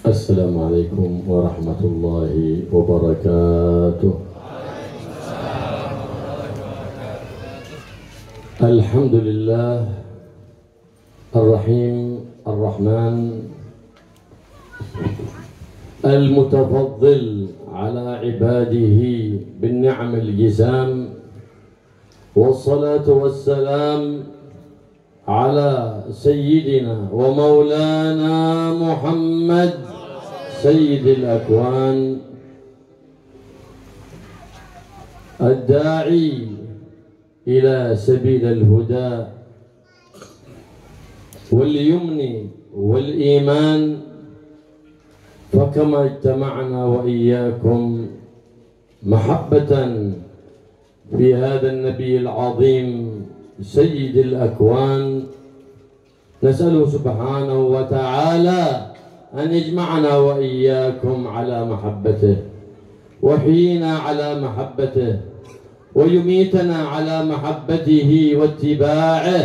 السلام عليكم ورحمة الله وبركاته. الحمد لله الرحيم الرحمن المتفضل على عباده بالنعم الجزام، والصلاة والسلام على سيدنا ومولانا محمد سيد الأكوان الداعي إلى سبيل الهدى واليمن والإيمان. فكما اجتمعنا وإياكم محبة في هذا النبي العظيم سيد الأكوان، نسأله سبحانه وتعالى أن يجمعنا وإياكم على محبته، ويحيينا على محبته، ويميتنا على محبته واتباعه،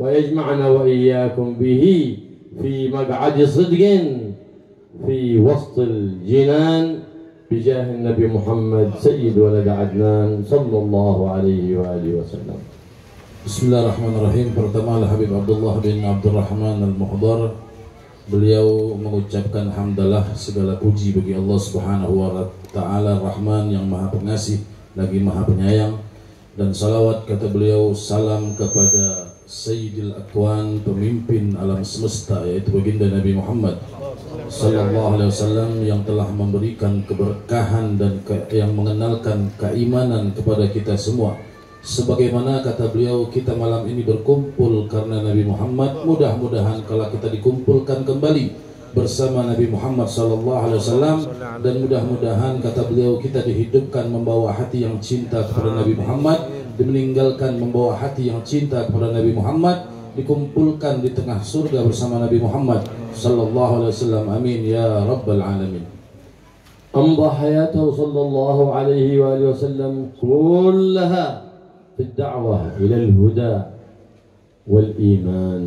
ويجمعنا وإياكم به في مقعد صدق في وسط الجنان بجاه النبي محمد سيد ولد عدنان صلى الله عليه وآله وسلم. Bismillahirrahmanirrahim. Pertama Habib Abdullah bin Abdurrahman Al-Muhdar, beliau mengucapkan hamdalah, segala puji bagi Allah Subhanahu wa Ta'ala Rahman yang Maha Pengasih lagi Maha Penyayang, dan salawat kata beliau salam kepada Sayyidil Akwan, pemimpin alam semesta, yaitu baginda Nabi Muhammad sallallahu alaihi wasallam yang telah memberikan keberkahan dan yang mengenalkan keimanan kepada kita semua. Sebagaimana kata beliau, kita malam ini berkumpul karena Nabi Muhammad. Mudah-mudahan kalau kita dikumpulkan kembali bersama Nabi Muhammad sallallahu alaihi wasallam, dan mudah-mudahan kata beliau kita dihidupkan membawa hati yang cinta kepada Nabi Muhammad, meninggalkan membawa hati yang cinta kepada Nabi Muhammad, dikumpulkan di tengah surga bersama Nabi Muhammad sallallahu alaihi wasallam. Amin ya rabbal alamin. أمضى حياته صلى الله عليه وآله وسلم كلها في الدعوة إلى الهدى والإيمان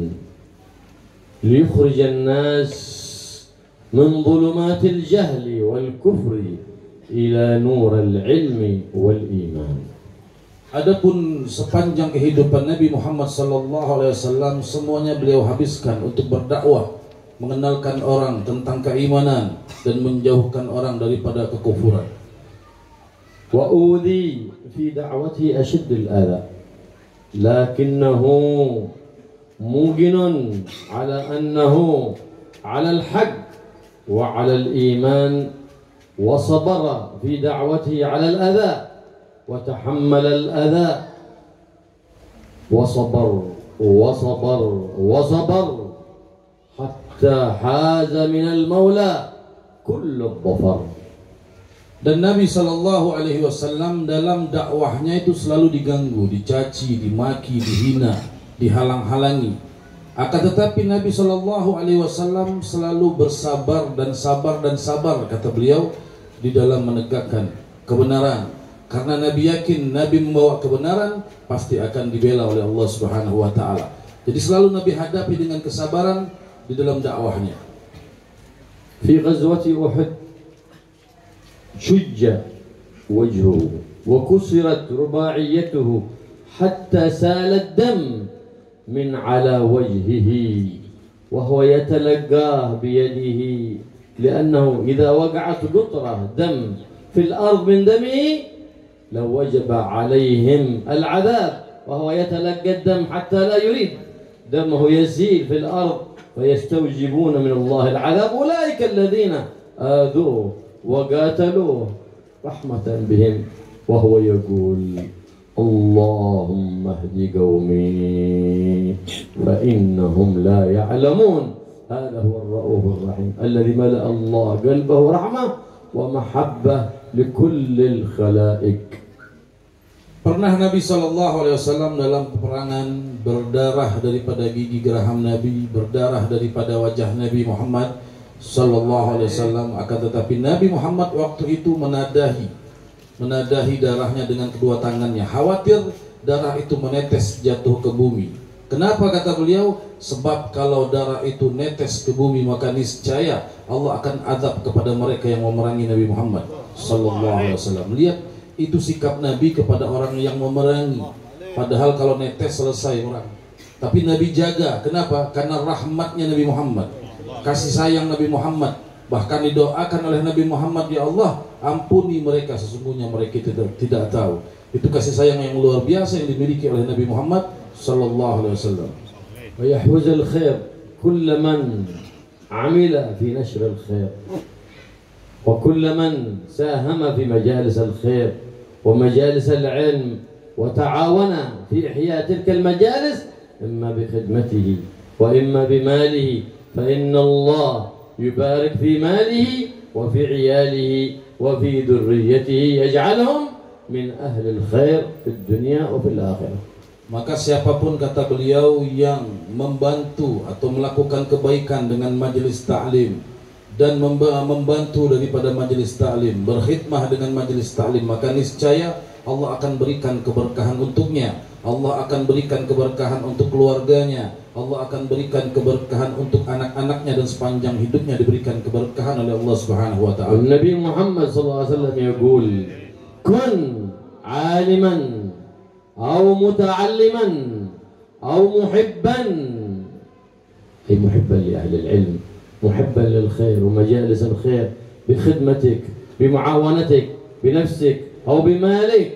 ليخرج الناس من ظلمات الجهل والكفر إلى نور العلم والإيمان. Adapun sepanjang kehidupan Nabi Muhammad sallallahu alaihi wasallam, semuanya beliau habiskan untuk berdakwah, mengenalkan orang tentang keimanan dan menjauhkan orang daripada kekufuran. وأوذي في دعوته أشد الأذى، لكنه موقن على أنه على الحق وعلى الإيمان، وصبر في دعوته على الأذى وتحمل الأذى وصبر وصبر وصبر حتى حاز من المولى كل الظفر. Dan Nabi sallallahu alaihi wasallam dalam dakwahnya itu selalu diganggu, dicaci, dimaki, dihina, dihalang-halangi. Akan tetapi Nabi sallallahu alaihi wasallam selalu bersabar dan sabar dan sabar, kata beliau, di dalam menegakkan kebenaran. Karena Nabi yakin Nabi membawa kebenaran pasti akan dibela oleh Allah Subhanahu wa Ta'ala. Jadi selalu Nabi hadapi dengan kesabaran di dalam dakwahnya. Fi ghazwati Uhud شج وجهه وكسرت رباعيته حتى سال الدم من على وجهه وهو يتلقاه بيده، لأنه إذا وقعت قطرة دم في الأرض من دمه لوجب عليهم العذاب، وهو يتلقى الدم حتى لا يريد دمه يسيل في الأرض فيستوجبون من الله العذاب. أولئك الذين آذوه وقاتلوه رحمة بهم، وهو يقول اللهم اهد قومي فإنهم لا يعلمون. هذا هو الرؤوف الرحيم الذي ملأ الله قلبه رحمة ومحبة لكل الخلائق. Pernah Nabi SAW dalam peperangan berdarah daripada gigi geraham Nabi, berdarah daripada wajah Nabi Muhammad SAW. Akan tetapi Nabi Muhammad waktu itu menadahi darahnya dengan kedua tangannya, khawatir darah itu menetes jatuh ke bumi. Kenapa kata beliau? Sebab kalau darah itu netes ke bumi maka niscaya Allah akan azab kepada mereka yang memerangi Nabi Muhammad sallallahu alaihi wasallam. Lihat itu sikap Nabi kepada orang yang memerangi. Padahal kalau netes selesai orang. Tapi Nabi jaga. Kenapa? Karena rahmatnya Nabi Muhammad, kasih sayang Nabi Muhammad. Bahkan didoakan oleh Nabi Muhammad, ya Allah, ampuni mereka, sesungguhnya mereka tidak tahu. Itu kasih sayang yang luar biasa yang dimiliki oleh Nabi Muhammad sallallahu alaihi wasallam. Wa yahfazul khair kull man amila fi nashr al khair wa kull man sahama fi majalis al khair wa majalis al ilm wa ta'awana fi ihya tilka al majalis imma bi khidmatihi wa imma bi malihi fa inna Allah yubarik fi malihi wa fi iyalihi wa fi dhurriyyatihi yaj'alhum min ahli al-khair fid dunya wa fil akhirah. Maka siapapun kata beliau yang membantu atau melakukan kebaikan dengan majelis ta'lim dan membantu daripada majelis ta'lim, berkhidmah dengan majelis ta'lim, maka niscaya Allah akan berikan keberkahan untuknya. Allah akan berikan keberkahan untuk keluarganya. Allah akan berikan keberkahan untuk anak-anaknya dan sepanjang hidupnya diberikan keberkahan oleh Allah Subhanahu wa taala. Nabi Muhammad sallallahu alaihi wasallam yaqul kun aliman أو متعلما أو محبا أي محبا لأهل العلم محبا للخير ومجالس الخير بخدمتك بمعاونتك بنفسك أو بمالك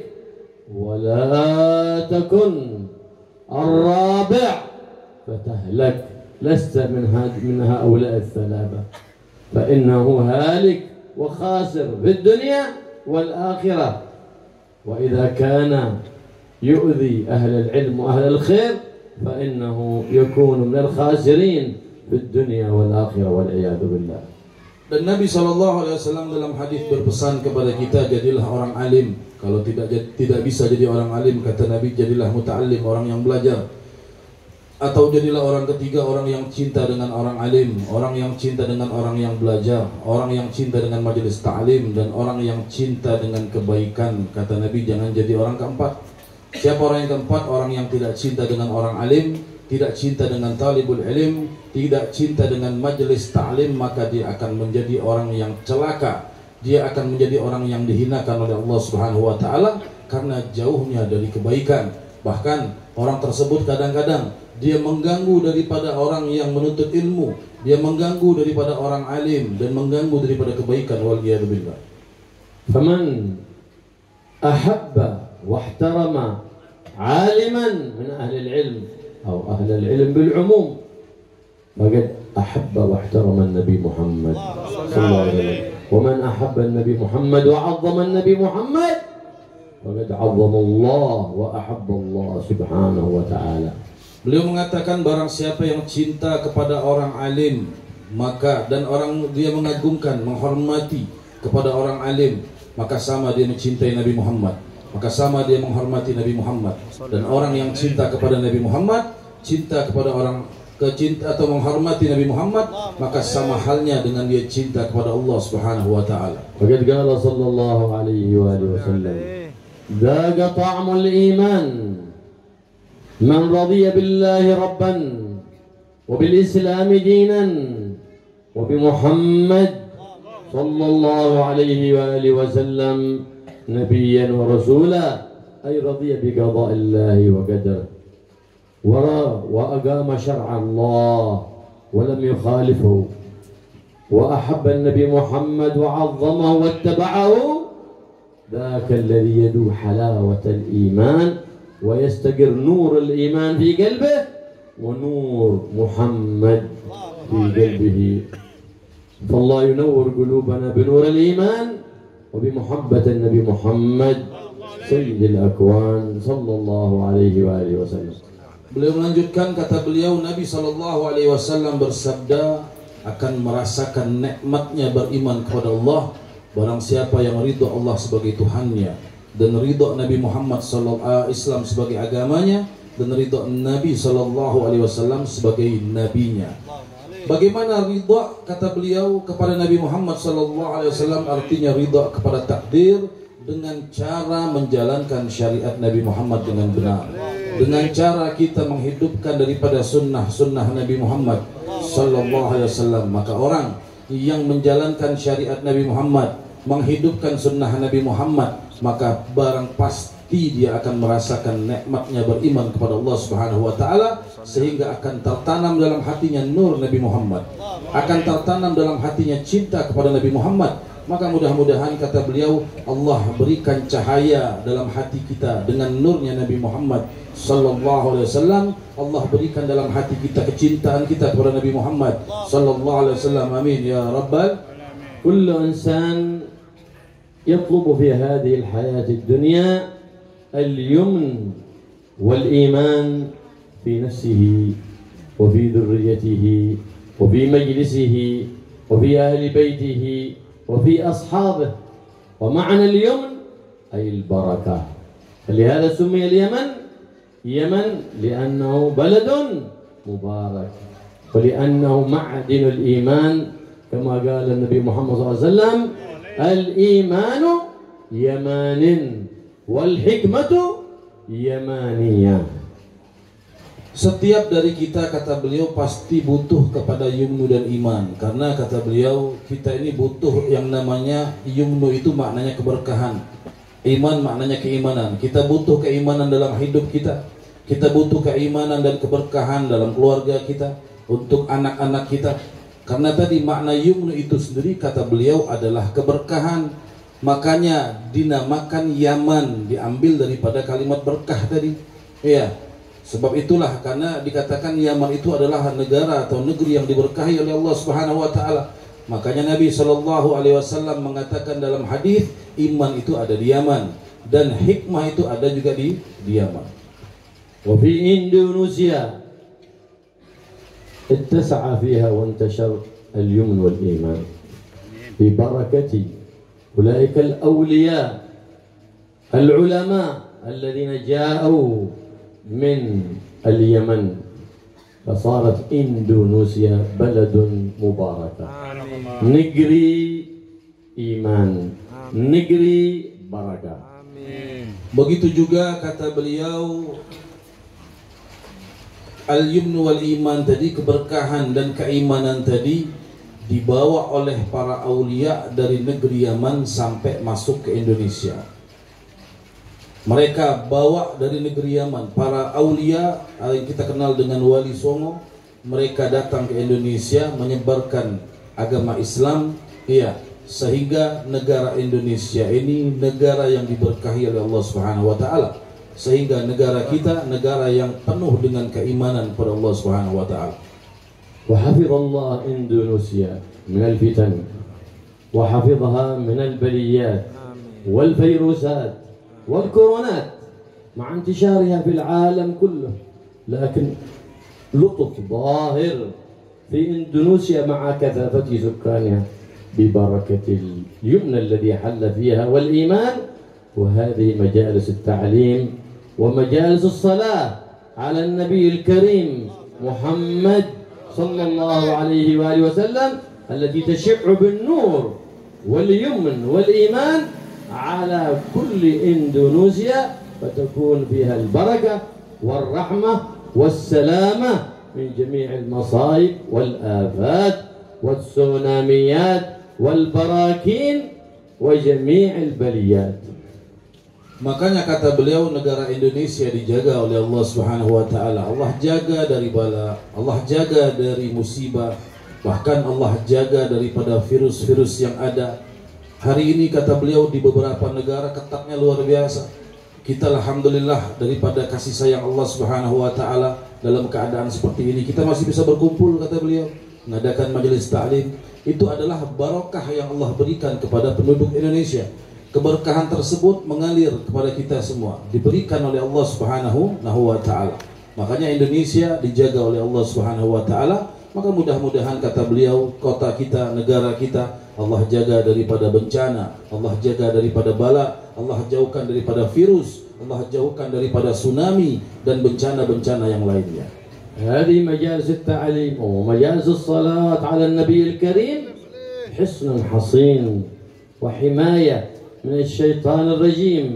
ولا تكن الرابع فتهلك لست من هؤلاء الثلاثة فإنه هالك وخاسر في الدنيا والآخرة وإذا كان يؤذي أهل العلم وأهل الخير فإنه يكون من الخاسرين في الدنيا والآخرة والعياذ بالله. Dan Nabi SAW dalam hadis berpesan kepada kita, jadilah orang alim. Kalau tidak bisa jadi orang alim, kata Nabi, jadilah muta'allim, orang yang belajar. Atau jadilah orang ketiga, orang yang cinta dengan orang alim, orang yang cinta dengan orang yang belajar, orang yang cinta dengan majelis ta'lim, dan orang yang cinta dengan kebaikan. Kata Nabi, jangan jadi orang keempat. Siapa orang yang keempat? Orang yang tidak cinta dengan orang alim, tidak cinta dengan talibul ilm, tidak cinta dengan majelis ta'lim, maka dia akan menjadi orang yang celaka. Dia akan menjadi orang yang dihinakan oleh Allah Subhanahu wa taala karena jauhnya dari kebaikan. Bahkan orang tersebut kadang-kadang dia mengganggu daripada orang yang menuntut ilmu, dia mengganggu daripada orang alim dan mengganggu daripada kebaikan. Wal-iyadu billah. Faman ahabba واحترم عالما من أهل العلم أو أهل العلم بالعموم فقد أحب واحترم النبي محمد صلى الله عليه وسلم ومن أحب النبي محمد وعظم النبي محمد فقد عظم الله وأحب الله سبحانه وتعالى. Beliau mengatakan barang siapa yang cinta kepada orang alim maka dan orang dia mengagungkan, menghormati kepada orang alim, maka sama dia mencintai Nabi Muhammad. Maka sama dia menghormati Nabi Muhammad. Dan orang yang cinta kepada Nabi Muhammad, cinta kepada orang kecinta atau menghormati Nabi Muhammad, maka sama halnya dengan dia cinta kepada Allah Subhanahu wa taala. Faqad qala sallallahu alaihi wa alihi wasallam, "Dhaqa ta'mul iman man radiya billahi rabban wa bil islam dinan wa bi Muhammad sallallahu alaihi wa alihi wasallam نبيا ورسولا أي رضي بقضاء الله وقدره وأقام شرع الله ولم يخالفه وأحب النبي محمد وعظمه واتبعه ذاك الذي يذوق حلاوة الإيمان ويستقر نور الإيمان في قلبه ونور محمد في قلبه فالله ينور قلوبنا بنور الإيمان وبمحبة النبي محمد سيد الأكوان صلى الله عليه وآله وسلم. Beliau melanjutkan, kata beliau, Nabi sallallahu alaihi wasallam bersabda, akan merasakan nikmatnya beriman kepada Allah barang siapa yang ridha Allah sebagai Tuhannya dan ridha Nabi Muhammad sallallahu Islam sebagai agamanya dan ridha Nabi sallallahu alaihi wasallam sebagai nabinya. Bagaimana ridha, kata beliau, kepada Nabi Muhammad SAW? Artinya ridha kepada takdir dengan cara menjalankan syariat Nabi Muhammad dengan benar. dengan cara kita menghidupkan daripada sunnah Nabi Muhammad sallallahu alaihi wasallam. Maka orang yang menjalankan syariat Nabi Muhammad, menghidupkan sunnah Nabi Muhammad, maka barang pasti dia akan merasakan nikmatnya beriman kepada Allah Subhanahu wa taala, sehingga akan tertanam dalam hatinya nur Nabi Muhammad, akan tertanam dalam hatinya cinta kepada Nabi Muhammad. Maka mudah-mudahan, kata beliau, Allah berikan cahaya dalam hati kita dengan nurnya Nabi Muhammad sallallahu alaihi wasallam. Allah berikan dalam hati kita kecintaan kita kepada Nabi Muhammad sallallahu alaihi wasallam. Amin ya rabbal. كل إنسان يطلب في هذه الحياة الدنيا اليمن والإيمان في نفسه وفي ذريته وفي مجلسه وفي أهل بيته وفي أصحابه. ومعنى اليمن أي البركة. فلهذا سمي اليمن يمن لأنه بلد مبارك، ولأنه معدن الإيمان، كما قال النبي محمد صلى الله عليه وسلم: الإيمان يمان والحكمة يمانية. Setiap dari kita, kata beliau, pasti butuh kepada yumnu dan iman. Karena kata beliau, kita ini butuh yang namanya yumnu, itu maknanya keberkahan. Iman maknanya keimanan. Kita butuh keimanan dalam hidup kita. Kita butuh keimanan dan keberkahan dalam keluarga kita, untuk anak-anak kita. Karena tadi makna yumnu itu sendiri, kata beliau, adalah keberkahan. Makanya dinamakan Yaman, diambil daripada kalimat berkah tadi. Iya. Sebab itulah, karena dikatakan Yaman itu adalah negara atau negeri yang diberkahi oleh Allah Subhanahu wa taala. Makanya Nabi sallallahu alaihi wasallam mengatakan dalam hadis, iman itu ada di Yaman dan hikmah itu ada juga di Yaman. Wa fi Indonesia اتسع فيها وانتشر اليمن والإيمان ببركة أولئك الأولياء العلماء الذين جاءوا من اليمن، فصارت إندونيسيا بلد مباركة، negeri iman, negeri barakah. Begitu juga kata beliau, al-yumnu wal iman tadi, keberkahan dan keimanan tadi, dibawa oleh para aulia dari negeri Yaman sampai masuk ke Indonesia. Mereka bawa dari negeri Yaman, para aulia yang kita kenal dengan Wali Songo, mereka datang ke Indonesia menyebarkan agama Islam, iya, sehingga negara Indonesia ini negara yang diberkahi oleh Allah Subhanahu wa taala. Sehingga negara kita negara yang penuh dengan keimanan kepada Allah Subhanahu wa taala. وحفظ الله إندونيسيا من الفتن وحفظها من البليات والفيروسات والكورونات مع انتشارها في العالم كله، لكن لطف ظاهر في إندونيسيا مع كثافة سكانها ببركة اليمن الذي حل فيها والإيمان. وهذه مجالس التعليم ومجالس الصلاة على النبي الكريم محمد صلى الله عليه وآله وسلم التي تشع بالنور واليمن والإيمان على كل إندونيسيا، فتكون فيها البركة والرحمة والسلامة من جميع المصائب والآفات والتسوناميات والبراكين وجميع البليات. Makanya kata beliau, negara Indonesia dijaga oleh Allah Subhanahu wa taala. Allah jaga dari bala, Allah jaga dari musibah, bahkan Allah jaga daripada virus-virus yang ada. Hari ini kata beliau di beberapa negara ketatnya luar biasa. Kita alhamdulillah daripada kasih sayang Allah Subhanahu wa taala, dalam keadaan seperti ini kita masih bisa berkumpul, kata beliau, mengadakan majelis ta'lim. Itu adalah barokah yang Allah berikan kepada penduduk Indonesia. Keberkahan tersebut mengalir kepada kita semua, diberikan oleh Allah Subhanahu wa taala. Makanya Indonesia dijaga oleh Allah Subhanahu wa taala. Maka mudah-mudahan, kata beliau, kota kita, negara kita, Allah jaga daripada bencana, Allah jaga daripada bala, Allah jauhkan daripada virus, Allah jauhkan daripada tsunami dan bencana-bencana yang lainnya. هذه مجالس التعليم ومجالس الصلاة على النبي الكريم حصن حصين وحماية من الشيطان الرجيم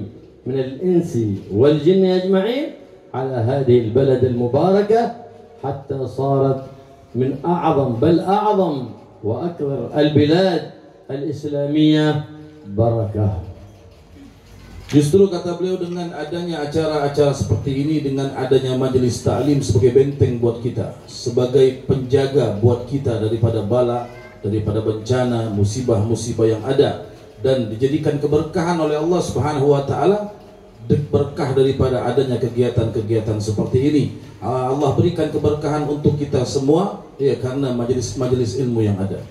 من الإنس والجن أجمعين على هذه البلد المباركة حتى صارت من أعظم بل أعظم وأكثر البلاد الإسلامية بركة. Justru kata beliau, dengan adanya acara-acara seperti ini, dengan adanya majelis taklim sebagai benteng buat kita, sebagai penjaga buat kita daripada bala, daripada bencana, musibah-musibah yang ada, dan dijadikan keberkahan oleh Allah Subhanahu wa taala, berkah daripada adanya kegiatan-kegiatan seperti ini. Allah berikan keberkahan untuk kita semua ya, karena majelis-majelis ilmu yang ada.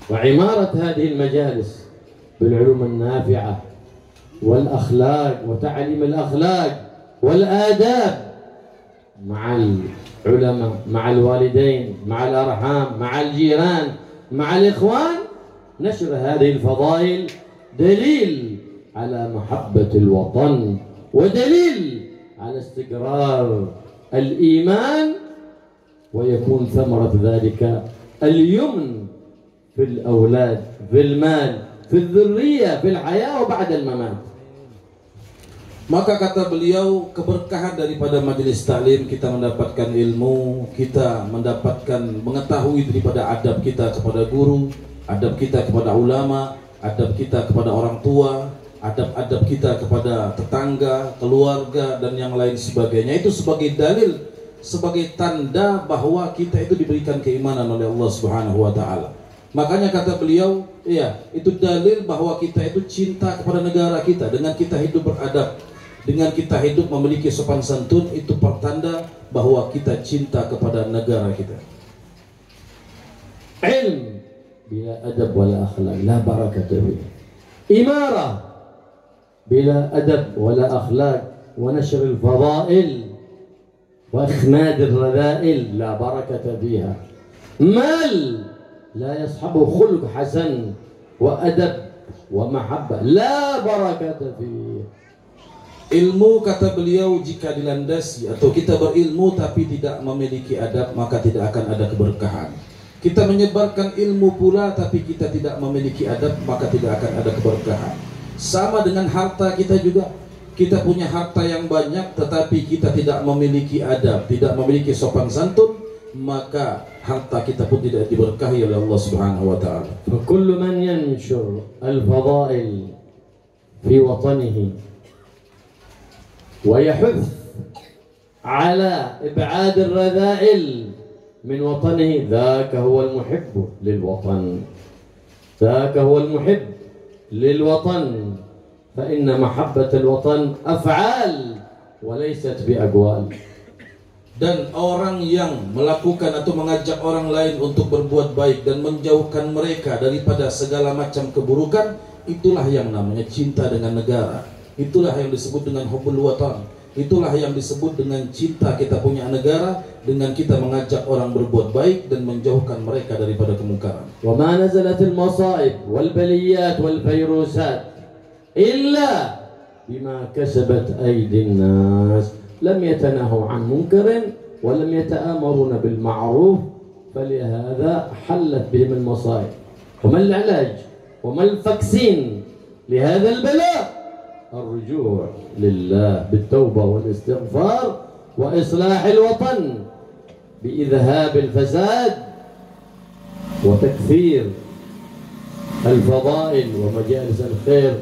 Wa imarat hadhihi al-majalis bil 'ulum an-nafi'ah والأخلاق وتعليم الأخلاق والآداب مع العلماء مع الوالدين مع الأرحام مع الجيران مع الإخوان. نشر هذه الفضائل دليل على محبة الوطن ودليل على استقرار الإيمان، ويكون ثمرة ذلك اليمن في الأولاد في المال في الذرية في الحياة وبعد الممات. Maka kata beliau, keberkahan daripada majelis taklim, kita mendapatkan ilmu, kita mendapatkan mengetahui daripada adab kita kepada guru, adab kita kepada ulama, adab kita kepada orang tua, adab-adab kita kepada tetangga, keluarga, dan yang lain sebagainya. Itu sebagai dalil, sebagai tanda bahwa kita itu diberikan keimanan oleh Allah Subhanahu wa taala. Makanya kata beliau, ya, itu dalil bahwa kita itu cinta kepada negara kita. Dengan kita hidup beradab, dengan kita hidup memiliki sopan santun, itu pertanda bahwa kita cinta kepada negara kita. Ilm bila adab wala akhlaq la barakata fihi. Imarah bila adab wala akhlaq wa nashr al-fadail wa ikhmad al-radha'il la barakata fiha. Mal لا يصحبه خلق حسن وأدب ومحبة لا بركة فيه. Ilmu, kata beliau, jika dilandasi atau kita berilmu tapi tidak memiliki adab, maka tidak akan ada keberkahan. Kita menyebarkan ilmu pula tapi kita tidak memiliki adab, maka tidak akan ada keberkahan. Sama dengan harta kita juga. Kita punya harta yang banyak tetapi kita tidak memiliki adab, tidak memiliki sopan santun, maka harta kita pun tidak diberkahi oleh Allah Subhanahu wa taala. فكل من ينشر الفضائل في وطنه ويحث على إبعاد الرذائل من وطنه ذاك هو المحب للوطن، ذاك هو المحب للوطن، فإن محبة الوطن أفعال وليست بأقوال. Dan orang yang melakukan atau mengajak orang lain untuk berbuat baik dan menjauhkan mereka daripada segala macam keburukan, itulah yang namanya cinta dengan negara. Itulah yang disebut dengan hubbul watan. Itulah yang disebut dengan cinta kita punya negara, dengan kita mengajak orang berbuat baik dan menjauhkan mereka daripada kemungkaran. Wa ma nazalatil masaib wal baliyat wal fayrusat illa bima kasabat aydin nas. لم يتناهوا عن منكر ولم يتآمرون بالمعروف، فلهذا حلت بهم المصائب. وما العلاج وما الفاكسين لهذا البلاء؟ الرجوع لله بالتوبة والاستغفار وإصلاح الوطن بإذهاب الفساد وتكثير الفضائل ومجالس الخير،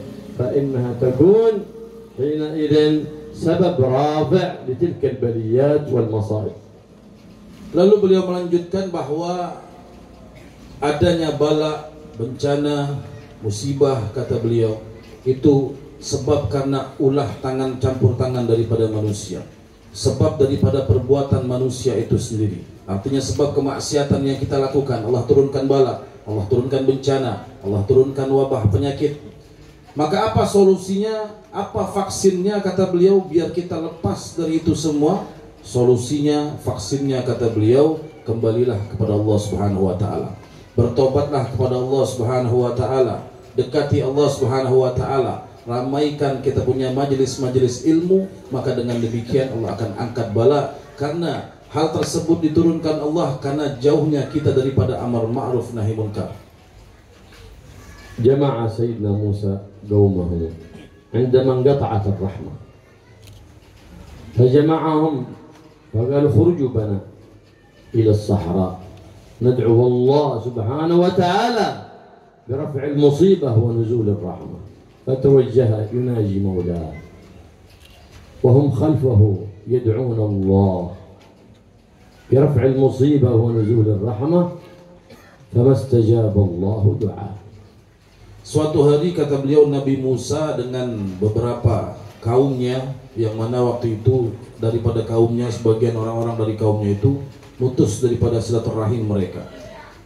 فإنها تكون حينئذ sebab rafi' di tilkal baliyat wal masaib. Lalu beliau melanjutkan bahwa adanya bala, bencana, musibah, kata beliau, itu sebab karena ulah tangan, campur tangan daripada manusia. Sebab daripada perbuatan manusia itu sendiri. Artinya sebab kemaksiatan yang kita lakukan, Allah turunkan bala, Allah turunkan bencana, Allah turunkan wabah, penyakit. Maka apa solusinya? Apa vaksinnya? Kata beliau, biar kita lepas dari itu semua. Solusinya, vaksinnya, kata beliau, kembalilah kepada Allah Subhanahu wa taala. Bertobatlah kepada Allah Subhanahu wa taala. Dekati Allah Subhanahu wa taala. Ramaikan kita punya majelis-majelis ilmu, maka dengan demikian Allah akan angkat bala, karena hal tersebut diturunkan Allah karena jauhnya kita daripada amar ma'ruf nahi munkar. جمع سيدنا موسى قومه عندما انقطعت الرحمة فجمعهم فقال خرجوا بنا إلى الصحراء ندعو الله سبحانه وتعالى برفع المصيبة ونزول الرحمة. فتوجه يناجي مولاه وهم خلفه يدعون الله برفع المصيبة ونزول الرحمة فما استجاب الله دعاء. Suatu hari kata beliau, Nabi Musa dengan beberapa kaumnya, yang mana waktu itu daripada kaumnya, sebagian orang-orang dari kaumnya itu putus daripada silaturahim mereka,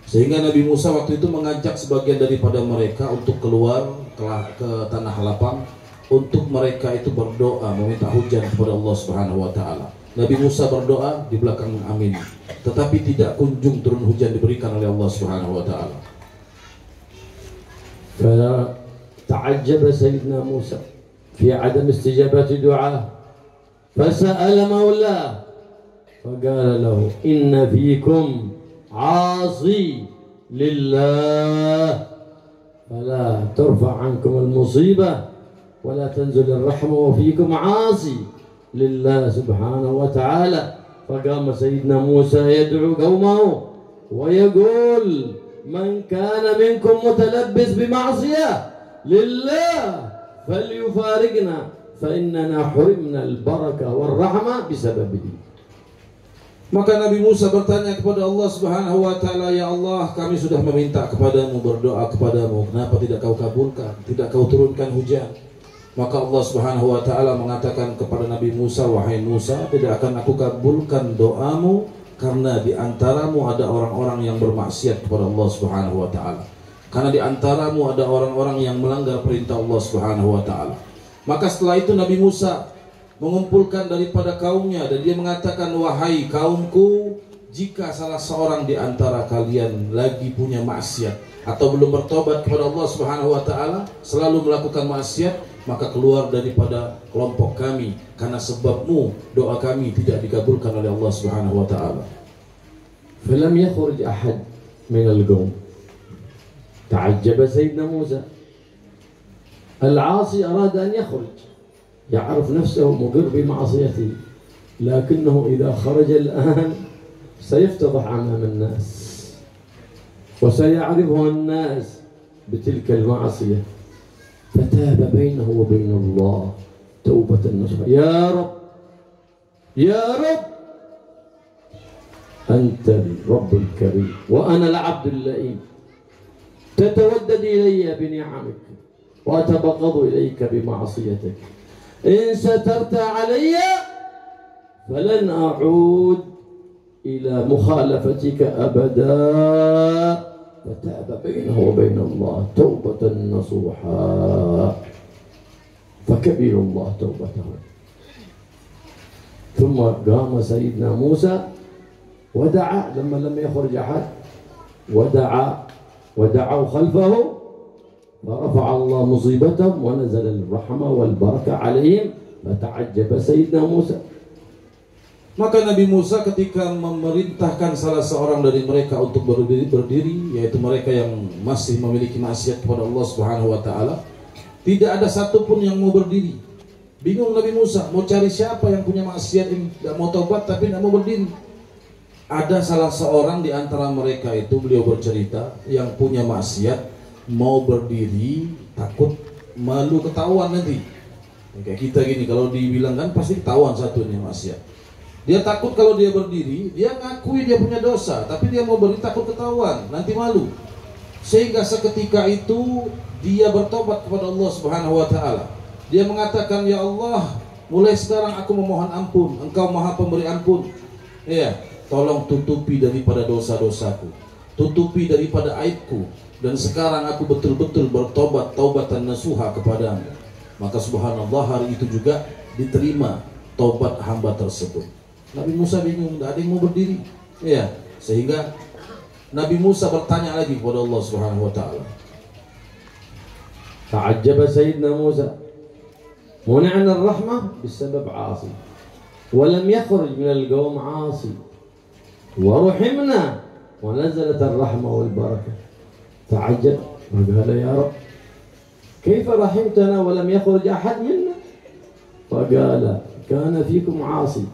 sehingga Nabi Musa waktu itu mengajak sebagian daripada mereka untuk keluar ke tanah lapang, untuk mereka itu berdoa meminta hujan kepada Allah Subhanahu wa taala. Nabi Musa berdoa, di belakang amin, tetapi tidak kunjung turun hujan diberikan oleh Allah Subhanahu wa taala. فتعجب سيدنا موسى في عدم استجابة دعاء فسأل مولاه فقال له إن فيكم عاصي لله فلا ترفع عنكم المصيبة ولا تنزل الرحمة وفيكم عاصي لله سبحانه وتعالى. فقام سيدنا موسى يدعو قومه ويقول من كان منكم متلبس بمعصية لله فليفارقنا فإننا حرمنا البركة والرحمة بسببه. Maka Nabi Musa bertanya kepada Allah Subhanahu wa taala, ya Allah, kami sudah meminta kepadamu, berdoa kepadamu, kenapa tidak kau kabulkan, tidak kau turunkan hujan? Maka Allah Subhanahu wa taala mengatakan kepada Nabi Musa, wahai Musa, tidak akan aku kabulkan doamu karena di antaramu ada orang-orang yang bermaksiat kepada Allah Subhanahu wa taala. Karena di antaramu ada orang-orang yang melanggar perintah Allah Subhanahu wa taala. Maka setelah itu Nabi Musa mengumpulkan daripada kaumnya dan dia mengatakan, wahai kaumku, jika salah seorang di antara kalian lagi punya maksiat atau belum bertobat kepada Allah Subhanahu wa taala, selalu melakukan maksiat, maka keluar daripada kelompok kami, karena sebabmu doa kami tidak dikabulkan oleh Allah Subhanahu wa taala. فلم يخرج أحد من القوم. تعجب سيدنا موسى. العاصي أراد أن يخرج، يعرف نفسه مقر بمعصيته، لكنه إذا خرج الآن سيفتضح أمام الناس وسيعرفه الناس بتلك المعصية. فتاب بينه وبين الله توبة نصوحا. يا رب يا رب أنت الرب الكريم وأنا العبد اللئيم، تتودد إلي بنعمك وأتبغض إليك بمعصيتك. إن سترت علي فلن أعود إلى مخالفتك أبدا. فتاب بينه وبين الله توبة نصوحا فكبر الله توبته. ثم قام سيدنا موسى ودعا لما لم يخرج أحد، ودعوا خلفه فرفع الله مصيبتهم ونزل الرحمة والبركة عليهم. فتعجب سيدنا موسى. Maka Nabi Musa ketika memerintahkan salah seorang dari mereka untuk berdiri, yaitu mereka yang masih memiliki maksiat kepada Allah Subhanahu wa taala, tidak ada satupun yang mau berdiri. Bingung Nabi Musa, mau cari siapa yang punya maksiat ini, tidak mau tobat tapi tidak mau berdiri. Ada salah seorang di antara mereka itu, beliau bercerita, yang punya maksiat mau berdiri takut malu ketahuan nanti. Kayak kita gini, kalau dibilang kan pasti ketahuan satu nih maksiat. Dia takut kalau dia berdiri, dia ngakui dia punya dosa, tapi dia mau berdiri takut ketahuan, nanti malu. Sehingga seketika itu dia bertobat kepada Allah Subhanahu wa taala. Dia mengatakan, ya Allah, mulai sekarang aku memohon ampun, Engkau Maha Pemberi ampun. Ya, tolong tutupi daripada dosa-dosaku, tutupi daripada aibku, dan sekarang aku betul-betul bertobat taubatan nasuha kepadamu. Maka subhanallah, hari itu juga diterima taubat hamba tersebut. Nabi Musa bingung, tidak ada yang mau berdiri. Ya, sehingga Nabi Musa bertanya lagi kepada Allah Subhanahu wa taala. تعجب سيدنا موسى. منعنا الرحمة بسبب عاصي ولم يخرج من القوم عاصي، ورحمنا ونزلت الرحمة والبركة. تعجب وقال يا رب كيف رحمتنا ولم يخرج أحد منا؟ فقال كان فيكم عاصي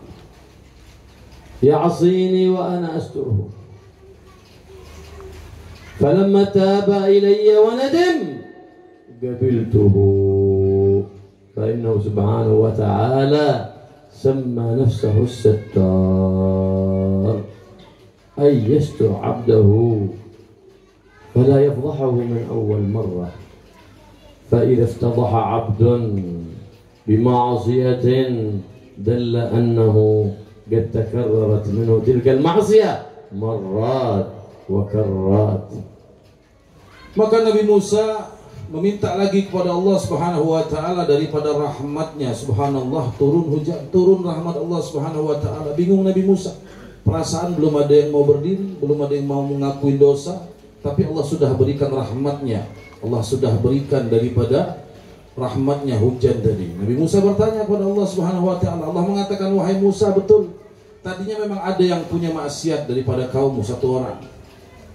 يعصيني وأنا أستره، فلما تاب إلي وندم قبلته، فإنه سبحانه وتعالى سمى نفسه الستار، أي يستر عبده فلا يفضحه من أول مرة. فإذا افتضح عبد بمعصية دل أنه قد تكررت منه تلك المعصية مرات وكرات. Maka Nabi Musa meminta lagi kepada Allah Subhanahu wa taala daripada rahmatnya. Subhanallah, turun hujan, turun rahmat Allah Subhanahu wa taala. Bingung Nabi Musa. Perasaan belum ada yang mau berdiri, belum ada yang mau mengakui dosa, tapi Allah sudah berikan rahmatnya. Allah sudah berikan daripada rahmatnya hujan tadi. Nabi Musa bertanya kepada Allah Subhanahu wa taala. Allah mengatakan, wahai Musa, betul, tadinya memang ada yang punya maksiat daripada kaummu satu orang,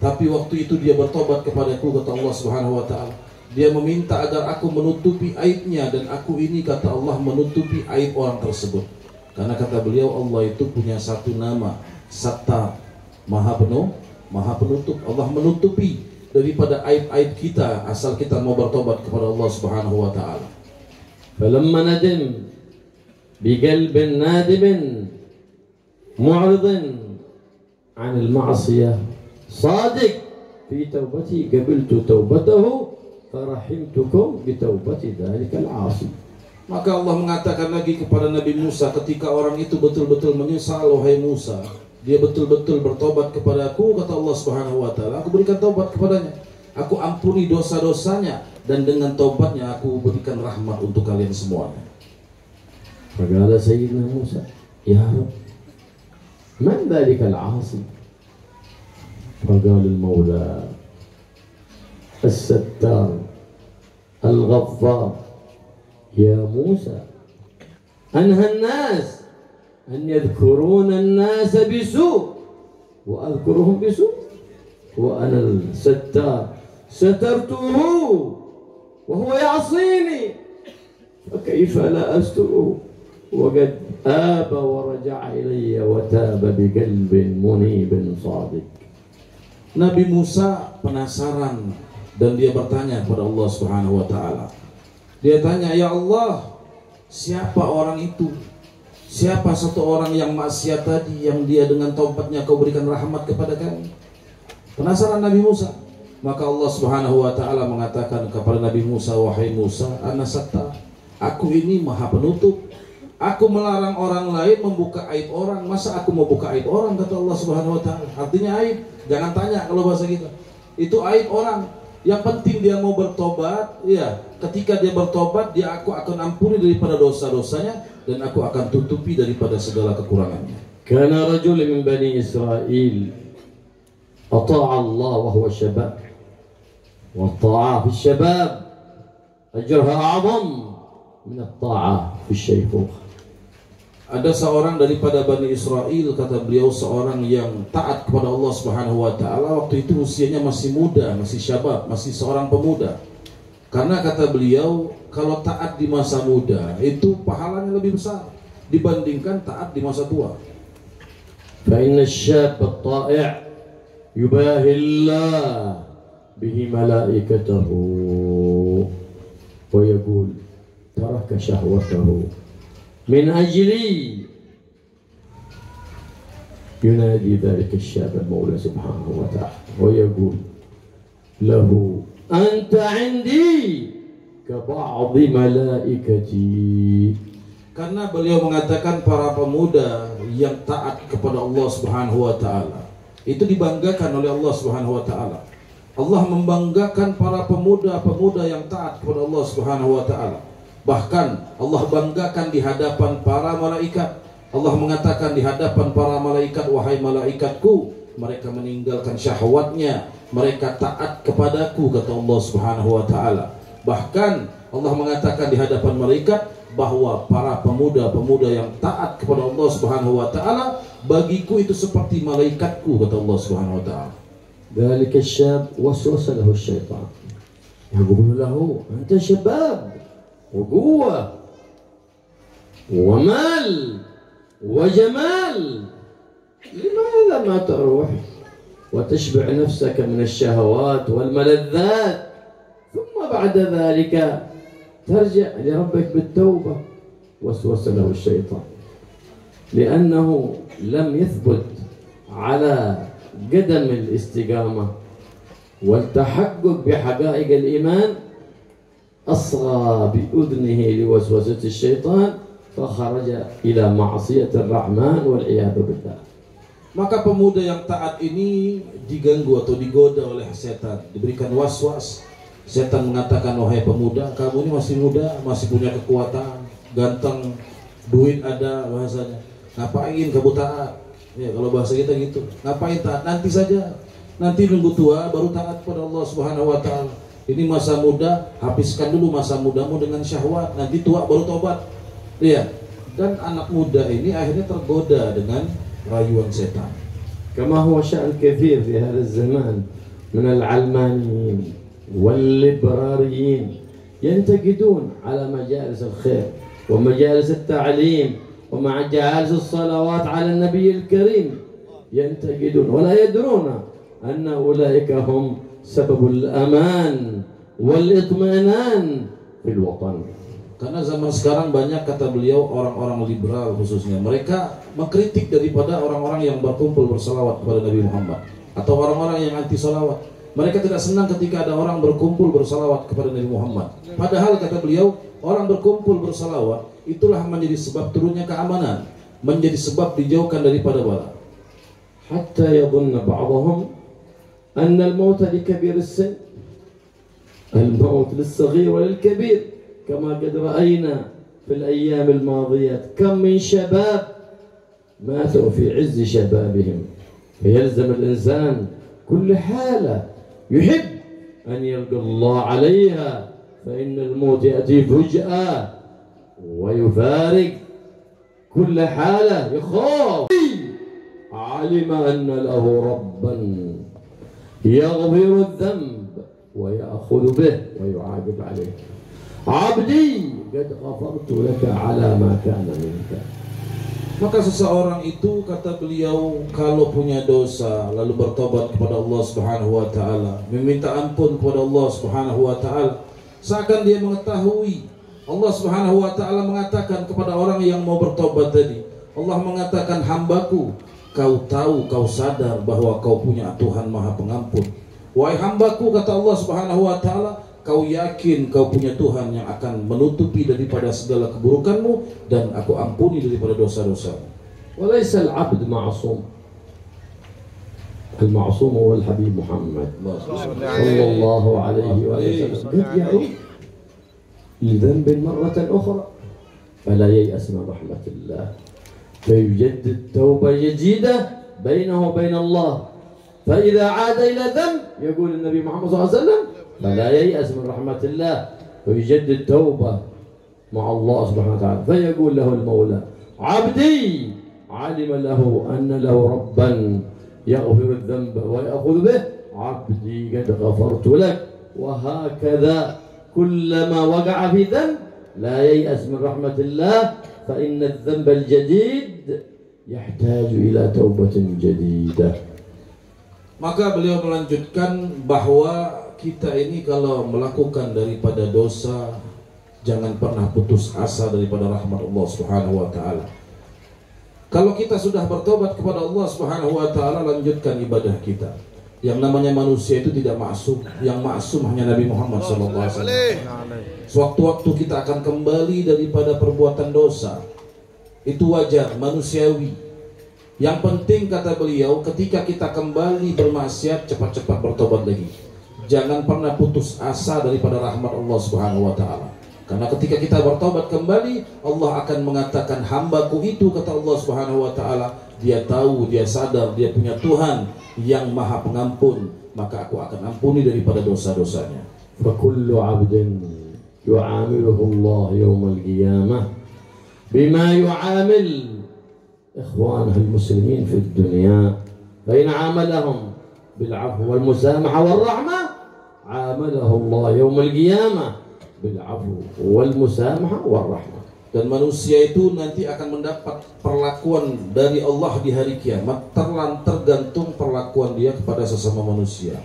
tapi waktu itu dia bertobat kepadaku, kata Allah Subhanahu wa taala. Dia meminta agar aku menutupi aibnya, dan aku ini, kata Allah, menutupi aib orang tersebut. Karena kata beliau, Allah itu punya satu nama, Sattar, Maha Penuh, Maha Penutup. Allah menutupi daripada aib-aib kita asal kita mau bertobat kepada Allah Subhanahu wa taala. فلما ندم بقلب نادم معرض عن المعصية صادق في توبتي قبلت توبته فرحمتكم بتوبة ذلك العاصي. Maka Allah mengatakan lagi kepada Nabi Musa ketika orang itu betul-betul menyesal, wahai Musa, dia betul-betul bertobat kepadaku, kata Allah Subhanahu wa taala, aku berikan taubat kepadanya, aku ampuni dosa-dosanya, dan dengan taubatnya aku berikan rahmat untuk kalian semuanya. فقال سيدنا موسى يا رب من ذلك العاصي؟ فقال المولى الستار الغفار يا موسى أنهى الناس أن يذكرون الناس بسوء وأذكرهم بسوء، وأنا الستار سترته وهو يعصيني فكيف لا أستره وقد آب ورجع إلي وتاب بقلب منيب صادق. Nabi Musa penasaran dan dia bertanya kepada Allah Subhanahu wa taala. Dia tanya, ya Allah, siapa orang itu? Siapa satu orang yang maksiat tadi yang dia dengan taubatnya kau berikan rahmat kepada kami? Penasaran Nabi Musa. Maka Allah Subhanahu wa taala mengatakan kepada Nabi Musa, wahai Musa, ana Sattar, aku ini Maha Penutup. Aku melarang orang lain membuka aib orang. Masa aku mau buka aib orang, kata Allah Subhanahu wa taala. Artinya aib, jangan tanya kalau bahasa kita. Itu aib orang. Yang penting dia mau bertobat, ya. Ketika dia bertobat, aku akan ampuni daripada dosa-dosanya, dan aku akan tutupi daripada segala kekurangannya. Kana rajul min bani Israil ata'a Allah wa huwa syabab, wa ta'a fi syabab ajruha a'zam min at-ta'ah fi syaykhukhah. Ada seorang daripada Bani Israel, kata beliau, seorang yang taat kepada Allah Subhanahu wa taala. Waktu itu usianya masih muda, masih syabab, masih seorang pemuda. Karena kata beliau, kalau taat di masa muda itu pahalanya lebih besar dibandingkan taat di masa tua. Fa inna asy-syab at-ta'i' yubahi Allah bihi malaikatahu wa yaqul taraka syahwatahu min ajli yunadi dhalika asy-syab al-Maula subhanahu wa ta'ala wa yaqul lahu anta 'indi ka ba'dhi malaikati. Karena beliau mengatakan para pemuda yang taat kepada Allah Subhanahu wa taala itu dibanggakan oleh Allah Subhanahu wa taala. Allah membanggakan para pemuda-pemuda yang taat kepada Allah Subhanahu wa taala. Bahkan Allah banggakan di hadapan para malaikat. Allah mengatakan di hadapan para malaikat, wahai malaikatku, mereka meninggalkan syahwatnya, mereka taat kepadaku, kata Allah Subhanahu wa taala. Bahkan Allah mengatakan di hadapan malaikat bahwa para pemuda-pemuda yang taat kepada Allah Subhanahu wa taala, bagiku itu seperti malaikatku, kata Allah Subhanahu wa taala. ذلك الشاب وسوس له الشيطان يقول له أنت شباب وقوة ومال وجمال، لماذا ما تروح وتشبع نفسك من الشهوات والملذات ثم بعد ذلك ترجع لربك بالتوبة؟ وسوس له الشيطان لأنه لم يثبت على قدم الاستقامة والتحقق بحقائق الإيمان، أصغى بأذنه لوسوسة الشيطان فخرج إلى معصية الرحمن والعياذ بالله. Maka pemuda yang taat ini diganggu atau digoda oleh setan, diberikan was-was. Setan mengatakan, wahai pemuda, kamu ini masih muda, masih punya kekuatan, ganteng, duit ada bahasanya. Ngapain kamu taat? Ya, kalau bahasa kita gitu. Ngapain taat? Nanti saja. Nanti nunggu tua baru taat pada Allah Subhanahu wa taala. Ini masa muda, habiskan dulu masa mudamu dengan syahwat, nanti tua baru tobat. Iya. Dan anak muda ini akhirnya tergoda dengan rayuan setan. كما هو شأن كثير في هذا الزمان من العلمانيين والليبراريين ينتقدون على مجالس الخير ومجالس التعليم ومجالس الصلوات على النبي الكريم، ينتقدون ولا يدرون أن أولئك هم سبب الأمان والاطمئنان في الوطن. Karena zaman sekarang banyak, kata beliau, orang-orang liberal khususnya, mereka mengkritik daripada orang-orang yang berkumpul bersalawat kepada Nabi Muhammad atau orang-orang yang anti salawat. Mereka tidak senang ketika ada orang berkumpul bersalawat kepada Nabi Muhammad. Padahal kata beliau, orang berkumpul bersalawat itulah menjadi sebab turunnya keamanan, menjadi sebab dijauhkan daripada bala. Hatta yadhunna ba'dhum anna al-maut li kabir as-sin, al-maut lis-saghir wa lil-kabir. كما قد رأينا في الأيام الماضية كم من شباب ماتوا في عز شبابهم، فيلزم الإنسان كل حالة يحب أن يلقى الله عليها، فإن الموت يأتي فجأة ويفارق كل حالة يخاف. علم أن له ربا يغفر الذنب ويأخذ به ويعاقب عليه. Abdi qad ghafartu laka ala ma kana minka. Maka seseorang itu, kata beliau, kalau punya dosa lalu bertobat kepada Allah Subhanahu wa taala, meminta ampun kepada Allah Subhanahu wa taala, seakan dia mengetahui Allah Subhanahu wa taala mengatakan kepada orang yang mau bertobat tadi, Allah mengatakan, hambaku, kau tahu, kau sadar bahwa kau punya Tuhan Maha Pengampun. Wahai hambaku, kata Allah Subhanahu wa taala, kau yakin kau punya Tuhan yang akan menutupi daripada segala keburukanmu dan aku ampuni daripada dosa-dosamu. Walaysa al-'abd ma'sum. Al-ma'sum huwa al-habib Muhammad sallallahu alaihi wa sallam. Qad ya'ud li dhanbin marratan ukhra fala yay'as min rahmatillah fayujaddid tawbah jadida bainahu wa bain Allah. فإذا عاد إلى ذنب يقول النبي محمد صلى الله عليه وسلم فلا ييأس من رحمة الله ويجدد توبة مع الله سبحانه وتعالى. فيقول له المولى عبدي علم له أن له ربا يغفر الذنب ويأخذ به، عبدي قد غفرت لك. وهكذا كلما وقع في ذنب لا ييأس من رحمة الله، فإن الذنب الجديد يحتاج إلى توبة جديدة. Maka beliau melanjutkan bahwa kita ini kalau melakukan daripada dosa, jangan pernah putus asa daripada rahmat Allah Subhanahu wa taala. Kalau kita sudah bertobat kepada Allah Subhanahu wa taala, lanjutkan ibadah kita. Yang namanya manusia itu tidak maksum, yang maksum hanya Nabi Muhammad sallallahu alaihi wasallam. Sewaktu-waktu kita akan kembali daripada perbuatan dosa. Itu wajar, manusiawi. Yang penting, kata beliau, ketika kita kembali bermaksiat, cepat-cepat bertobat lagi. Jangan pernah putus asa daripada rahmat Allah Subhanahu wa taala. Karena ketika kita bertobat kembali, Allah akan mengatakan, hambaku itu, kata Allah Subhanahu wa taala, dia tahu, dia sadar, dia punya Tuhan yang Maha Pengampun, maka aku akan ampuni daripada dosa-dosanya. Fa kullu 'abdin yu'amiluhu Allah yawmal qiyamah bima yu'amil إخوانه المسلمين في الدنيا، فإن عاملهم بالعفو والمسامحة والرحمة عامله الله يوم القيامة بالعفو والمسامحة والرحمة. Dan manusia itu nanti akan mendapat perlakuan dari Allah di hari kiamat tergantung perlakuan dia kepada sesama manusia.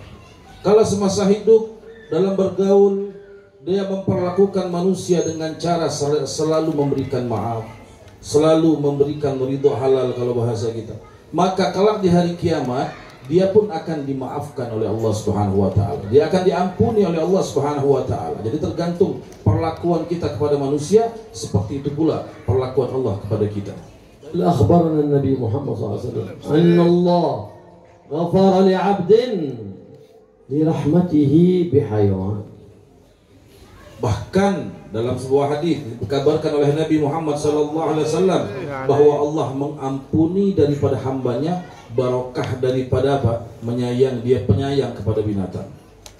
Kalau semasa hidup dalam bergaul dia memperlakukan manusia dengan cara selalu memberikan maaf, selalu memberikan ridho halal kalau bahasa kita, maka kelak di hari kiamat dia pun akan dimaafkan oleh Allah Subhanahu wa taala. Dia akan diampuni oleh Allah Subhanahu wa taala. Jadi tergantung perlakuan kita kepada manusia, seperti itu pula perlakuan Allah kepada kita. Akhbarana Nabi Muhammad SAW anna Allah ghafara li 'abdin li rahmatihi bihayawan. Bahkan dalam sebuah hadis dikabarkan oleh Nabi Muhammad SAW bahwa Allah mengampuni daripada hambanya barokah daripada apa? Dia penyayang kepada binatang.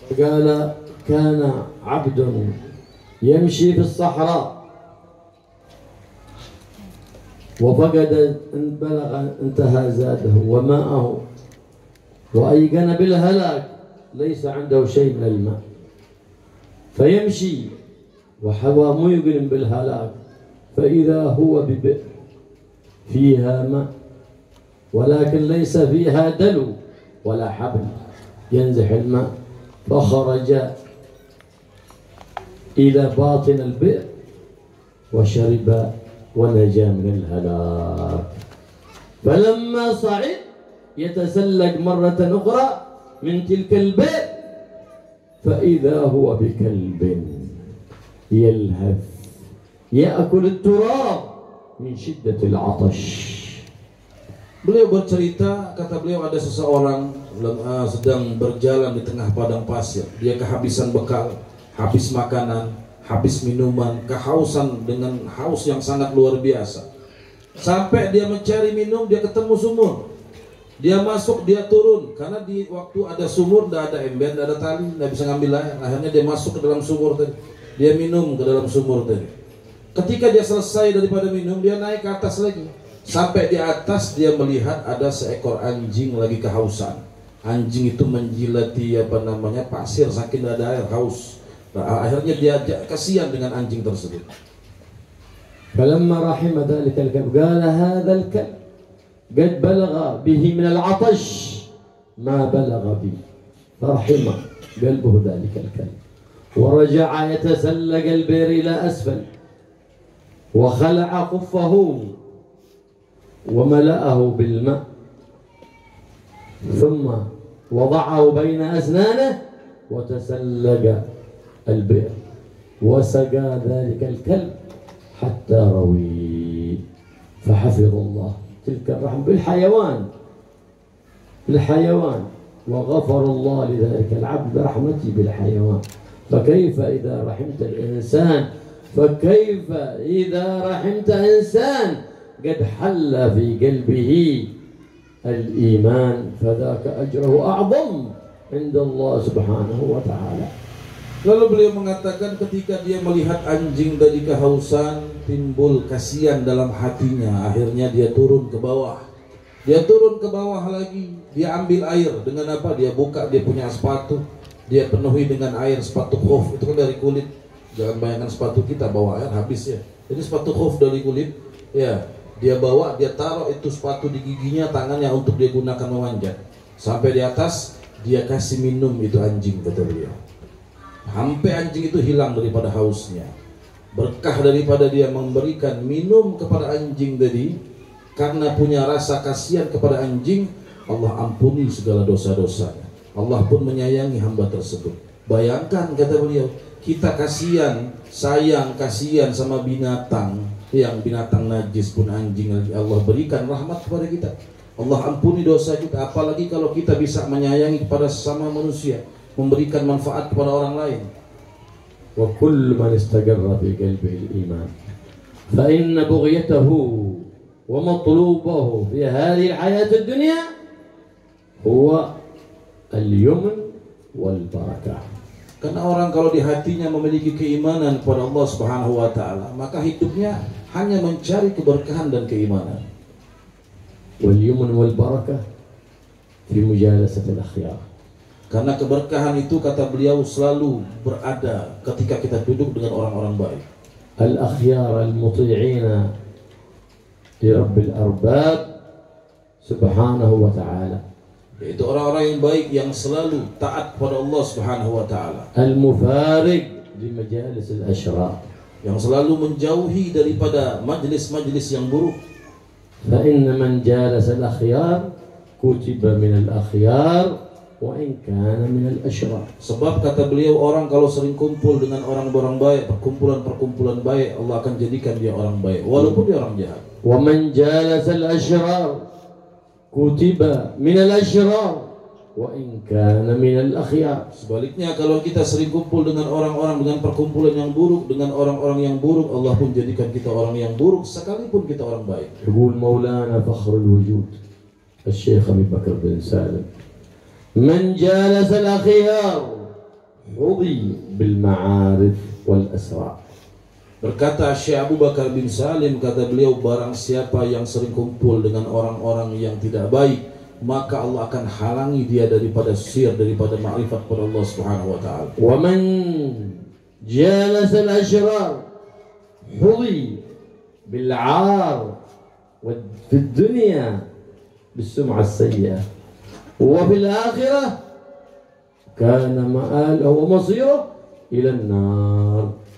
Qala kana 'abdun yamshi fi as-sahra wa faqada an balagha intaha zadahu wa ma'ahu wa aygana bil halak laysa 'indahu shay' min al-ma' فيمشي وحوى ميقن بالهلاك فإذا هو ببئر فيها ماء ولكن ليس فيها دلو ولا حبل ينزح الماء فخرج إلى باطن البئر وشرب ونجا من الهلاك فلما صعد يتسلق مرة أخرى من تلك البئر فإذا هو بكلب يلهث يأكل التراب من شدة العطش. Beliau bercerita, kata beliau ada seseorang sedang berjalan di tengah padang pasir. Dia kehabisan bekal, habis makanan, habis minuman, kehausan dengan haus yang sangat luar biasa. Sampai dia mencari minum, dia ketemu sumur. Dia masuk, dia turun, karena di waktu ada sumur, tidak ada ember, tidak ada tali, tidak bisa ngambil air. Akhirnya dia masuk ke dalam sumur tadi, dia minum ke dalam sumur tadi. Ketika dia selesai daripada minum, dia naik ke atas lagi. Sampai di atas dia melihat ada seekor anjing lagi kehausan. Anjing itu menjilati pasir saking tidak ada air, haus. Nah, akhirnya dia kasihan dengan anjing tersebut. فلما رحم ذلك الكلب قال هذا الكلب قد بلغ به من العطش ما بلغ بي فرحم قلبه ذلك الكلب ورجع يتسلق البئر إلى أسفل وخلع خفه وملأه بالماء ثم وضعه بين أسنانه وتسلق البئر وسقى ذلك الكلب حتى روي فحفظ الله تلك الرحمة بالحيوان وغفر الله لذلك العبد برحمته بالحيوان. فكيف إذا رحمت الإنسان قد حل في قلبه الإيمان فذاك أجره أعظم عند الله سبحانه وتعالى. Lalu beliau mengatakan ketika dia melihat anjing tadi kehausan, timbul kasihan dalam hatinya. Akhirnya dia turun ke bawah. Dia turun ke bawah lagi. Dia ambil air dengan apa? Dia buka, dia punya sepatu. Dia penuhi dengan air, sepatu khuf. Itu kan dari kulit. Jangan bayangkan sepatu kita bawa air habis ya. Jadi sepatu khuf dari kulit. Ya, dia bawa, dia taruh itu sepatu di giginya, tangannya untuk dia gunakan memanjat. Sampai di atas, dia kasih minum itu anjing, kata beliau. Sampai anjing itu hilang daripada hausnya. Berkah daripada dia memberikan minum kepada anjing tadi, karena punya rasa kasihan kepada anjing, Allah ampuni segala dosa-dosanya. Allah pun menyayangi hamba tersebut. Bayangkan, kata beliau, kita kasihan sama binatang, yang binatang najis pun anjing Allah berikan rahmat kepada kita. Allah ampuni dosa kita, apalagi kalau kita bisa menyayangi kepada sesama manusia, memberikan manfaat kepada orang lain. Wa kullu man istaqarra fi qalbihi al-iman fa inna bughyatahu wa matlubahu fi hadhihi al-hayat ad-dunya huwa al-yumn wal barakah. Karena orang kalau di hatinya memiliki keimanan kepada Allah Subhanahu wa taala, maka hidupnya hanya mencari keberkahan dan keimanan. Wal yumn wal barakah fi mujalasati al-akhyar. Karena keberkahan itu, kata beliau, selalu berada ketika kita duduk dengan orang-orang baik. الأخيار المطيعين لرب الأرباب سبحانه وتعالى. Yaitu orang-orang yang baik yang selalu taat kepada Allah Subhanahu wa taala. المفارق لمجالس الأشرار. Yang selalu menjauhi daripada majlis-majlis yang buruk. فإن من جالس الأخيار كتب من الأخيار وإن كان من الأشرار. Sebab kata beliau, orang kalau sering kumpul dengan orang-orang baik, perkumpulan-perkumpulan baik, Allah akan jadikan dia orang baik walaupun dia orang jahat. ومن جالس الأشرار كتب من الأشرار وإن كان من الأخيار. Sebaliknya, kalau kita sering kumpul dengan orang-orang dengan perkumpulan yang buruk, dengan orang-orang yang buruk, Allah pun jadikan kita orang yang buruk sekalipun kita orang baik. يقول مولانا فخر الوجود الشيخ أبي بكر بن سالم من جالس الأخيار حظي بالمعارف والأسرار. Berkata Syekh Abu Bakar bin Salim, kata beliau, barang siapa yang sering kumpul dengan orang-orang yang tidak baik, maka Allah akan halangi dia daripada sir, daripada ma'rifat kepada Allah Subhanahu wa taala. ومن جالس الأشرار حظي بالعار في الدنيا بالسمعة السيئة وفي الآخرة كان مآله ومصيره إلى النار.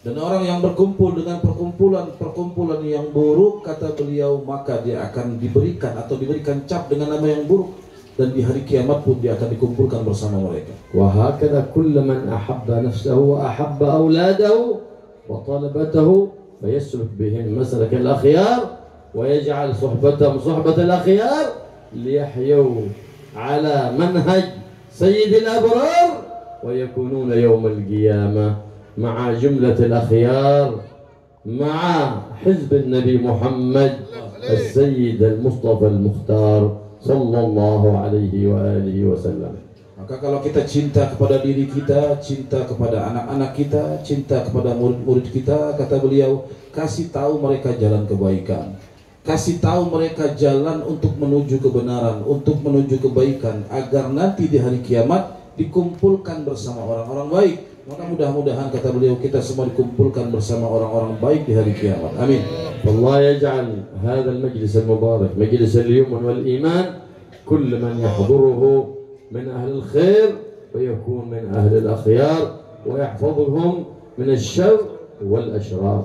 Dan orang yang berkumpul dengan perkumpulan yang buruk, kata beliau, maka dia akan diberikan cap dengan nama yang buruk, dan di hari kiamat pun dia akan dikumpulkan bersama mereka. وهكذا كل من أحب نفسه وأحب أولاده وطلبته فيسلك بهم مسلك الأخيار ويجعل صحبتهم صحبة الأخيار ليحيوا على منهج سيد الأبرار ويكونون يوم القيامة مع جملة الأخيار مع حزب النبي محمد السيد المصطفى المختار صلى الله عليه وآله وسلم. Maka kalau kita cinta kepada diri kita, cinta kepada anak-anak kita, cinta kepada murid-murid kita, kata beliau, kasih tahu mereka jalan kebaikan, kasih tahu mereka jalan untuk menuju kebenaran, untuk menuju kebaikan, agar nanti di hari kiamat dikumpulkan bersama orang-orang baik. Maka mudah-mudahan, kata beliau, kita semua dikumpulkan bersama orang-orang baik di hari kiamat. Amin. والله يجعل هذا المجلس المبارك مجلس اليمن والإيمان كل من يحضره من أهل الخير ويكون من أهل الأخيار ويحفظهم من الشر والأشرار.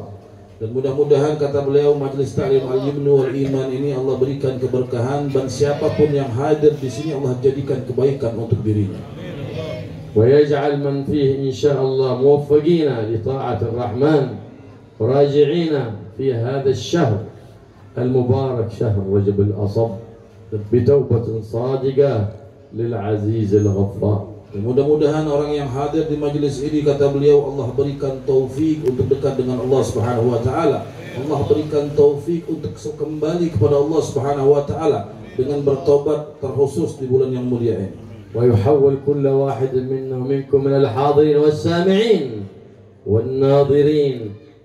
Dan mudah-mudahan, kata beliau, majlis ta'lim al-yumn wal iman ini Allah berikan keberkahan, dan siapapun yang hadir di sini Allah jadikan kebaikan untuk dirinya. ويجعل من فيه إن شاء الله موفقين لطاعة الرحمن راجعين في هذا الشهر المبارك شهر رجب الأصب بتوبة صادقة للعزيز الغفار. Mudah-mudahan orang yang hadir di majelis ini, kata beliau, Allah berikan taufik untuk dekat dengan Allah Subhanahu wa taala. Allah berikan taufik untuk kembali kepada Allah Subhanahu wa taala dengan bertobat, terkhusus di bulan yang mulia ini. ويحول كل واحد منا ومنكم من الحاضرين والسامعين والناظرين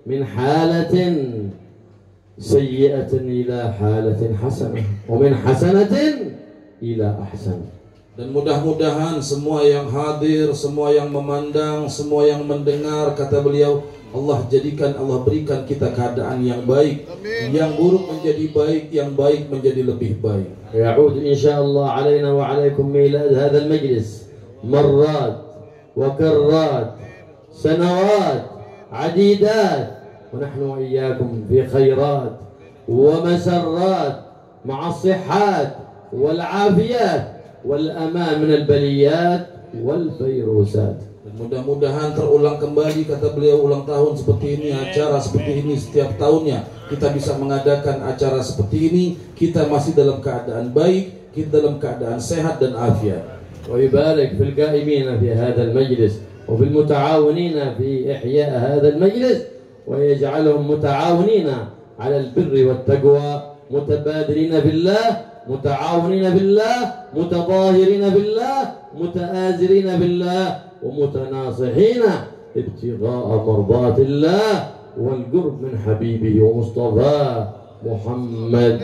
من حالة سيئة إلى حالة حسنة ومن حسنة إلى أحسن. Dan mudah-mudahan semua yang hadir, semua yang memandang, semua yang mendengar, kata beliau, Allah jadikan, Allah berikan kita keadaan yang baik. Amin. Yang buruk menjadi baik, yang baik menjadi lebih baik. يعود إن شاء الله علينا وعليكم ميلاد هذا المجلس مرات وكرات سنوات عديدات ونحن وإياكم في خيرات ومسرات مع الصحات والعافيات والأمان من البليات والفيروسات. Mudah-mudahan terulang kembali, kata beliau, ulang tahun seperti ini, acara seperti ini setiap tahunnya. Kita bisa mengadakan acara seperti ini, kita masih dalam keadaan baik, kita dalam keadaan sehat dan afiat. ويبارك في القائمين في هذا المجلس وفي المتعاونين في إحياء هذا المجلس ويجعلهم متعاونين على البر والتقوى متبادلين بالله متعاونين بالله متظاهرين بالله متآزرين بالله ومتناصحين ابتغاء مرضات الله والقرب من حبيبه ومصطفاه محمد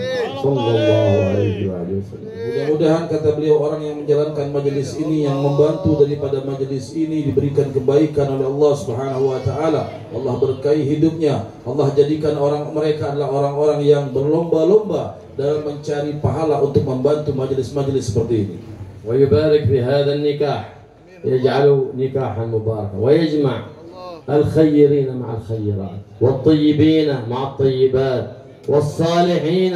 sallallahu alaihi wasallam. Mudah-mudahan kata beliau orang yang menjalankan majelis ini, yang membantu daripada majelis ini diberikan kebaikan oleh Allah Subhanahu wa taala. Allah berkahi hidupnya. Allah jadikan mereka adalah orang-orang yang berlomba-lomba dalam mencari pahala untuk membantu majelis-majelis seperti ini. Wa yubarik fi hadzal nikah. يجعل نكاحا مباركا ويجمع الخيرين مع الخيرات والطيبين مع الطيبات والصالحين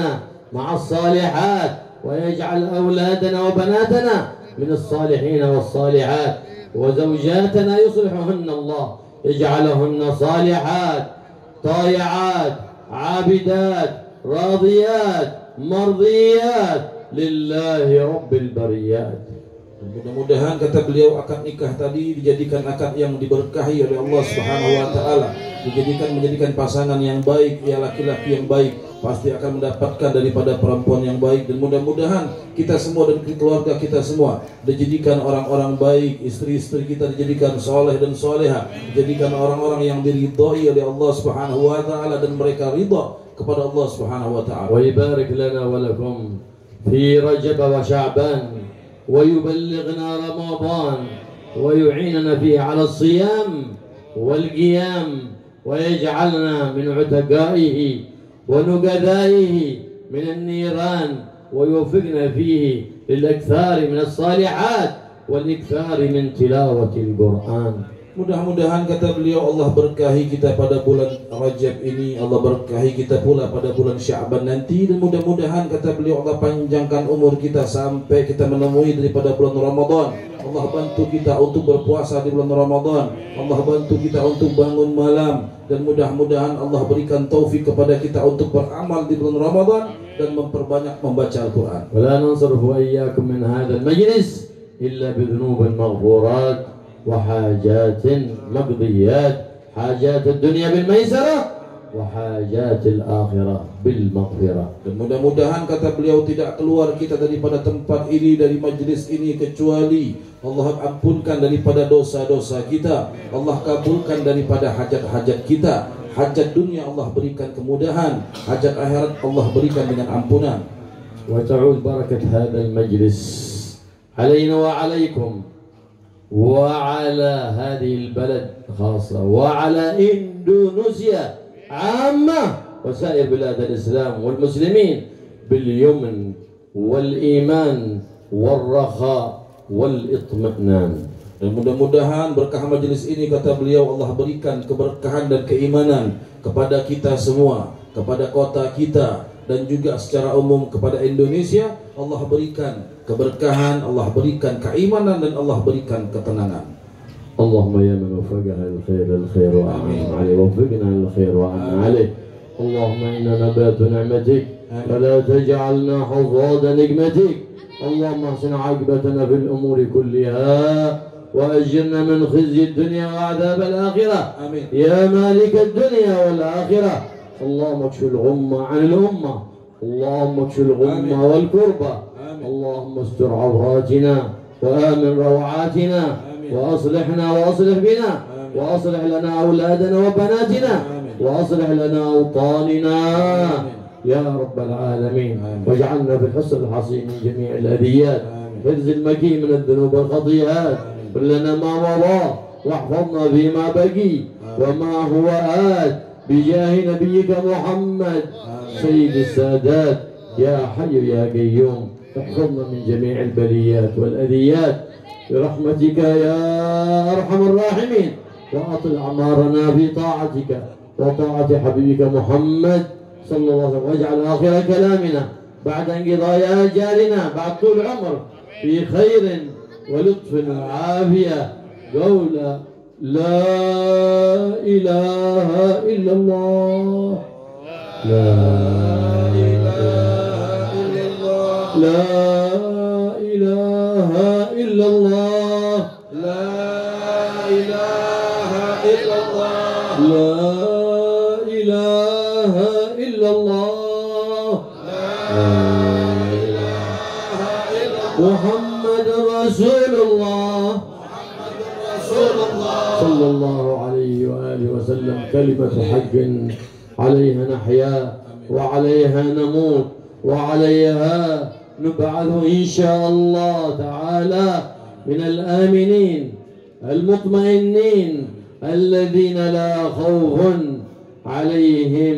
مع الصالحات ويجعل أولادنا وبناتنا من الصالحين والصالحات وزوجاتنا يصلحهن الله يجعلهن صالحات طائعات عابدات راضيات مرضيات لله رب البريات. Mudah-mudahan kata beliau akad nikah tadi dijadikan akad yang diberkahi oleh Allah Subhanahu wa taala, menjadikan pasangan yang baik, ya laki-laki yang baik pasti akan mendapatkan daripada perempuan yang baik, dan mudah-mudahan kita semua dan keluarga kita semua dijadikan orang-orang baik, istri-istri kita dijadikan soleh dan soleha, dijadikan orang-orang yang diridhai oleh Allah Subhanahu wa taala dan mereka ridha kepada Allah Subhanahu wa taala. Wa yubarik lana wa lakum fi Rajab wa Sya'ban ويبلغنا رمضان ويعيننا فيه على الصيام والقيام ويجعلنا من عتقائه ونقذائه من النيران ويوفقنا فيه للإكثار من الصالحات والإكثار من تلاوة القرآن. Mudah-mudahan kata beliau Allah berkahi kita pada bulan Rajab ini, Allah berkahi kita pula pada bulan Sya'ban nanti, dan mudah-mudahan kata beliau Allah panjangkan umur kita sampai kita menemui daripada bulan Ramadan. Allah bantu kita untuk berpuasa di bulan Ramadan, Allah bantu kita untuk bangun malam, dan mudah-mudahan Allah berikan taufik kepada kita untuk beramal di bulan Ramadan dan memperbanyak membaca Al-Quran. Wala nansarfu iyyakum min hadzal majlis illa bidhunubin maghfurat وحاجات مقضيات حاجات الدنيا بالميسرة وحاجات الآخرة بالمغفرة. Dan mudah-mudahan kata beliau tidak keluar kita daripada tempat ini, dari majlis ini, kecuali Allah ampunkan daripada dosa-dosa kita, Allah kabulkan daripada hajat-hajat kita. Hajat dunia Allah berikan kemudahan, hajat akhirat Allah berikan dengan ampunan. وتعود بركة هذا المجلس علينا وعليكم وعلى هذه البلد خاصة وعلى إندونيسيا عامة وسائر بلاد الإسلام والمسلمين باليمن والإيمان والرخاء والاطمئنان. Dan mudah-mudahan berkah majelis ini kata beliau Allah berikan keberkahan dan keimanan kepada kita semua, kepada kota kita, dan juga secara umum kepada Indonesia. Allah berikan keberkahan, Allah berikan keimanan, dan Allah berikan ketenangan. Allahumma ya man wafaqana al-khair wa amin alayhi wafaqna al-khair wa amin alayhi. Allahumma inna nabatu ni'matik fala taj'alna huzada nikmatik. Allahumma ahsin 'aqibatana fil umuri kulliha وأجرنا من خزي الدنيا وعذاب الآخرة. آمين. يا مالك الدنيا والآخرة. اللهم اكشف الغمة عن الأمة، اللهم اكشف الغمة والكربة. اللهم استر عوراتنا وآمن روعاتنا وأصلحنا وأصلح بنا وأصلح لنا أولادنا وبناتنا وأصلح لنا أوطاننا يا رب العالمين. واجعلنا في الحصن الحصين من جميع الأذيات، حفظ المكي من الذنوب والخطيئات، لنا ما مضى واحفظنا فيما بقي وما هو آت بجاه نبيك محمد سيد السادات. يا حي يا قيوم احفظنا من جميع البليات والأذيات برحمتك يا أرحم الراحمين، وأطل أعمارنا في طاعتك وطاعة حبيبك محمد صلى الله عليه وسلم، واجعل آخر كلامنا بعد انقضاء آجالنا بعد طول عمر في خير ولطف وعافية قول لا إله إلا الله. لا إله إلا الله. لا إله إلا الله. لا إله إلا الله. لا إله إلا الله. لا إله إلا الله. محمد رسول الله. صلى الله عليه وآله وسلم. كلمة حق عليها نحيا وعليها نموت وعليها نبعث إن شاء الله تعالى من الآمنين المطمئنين الذين لا خوف عليهم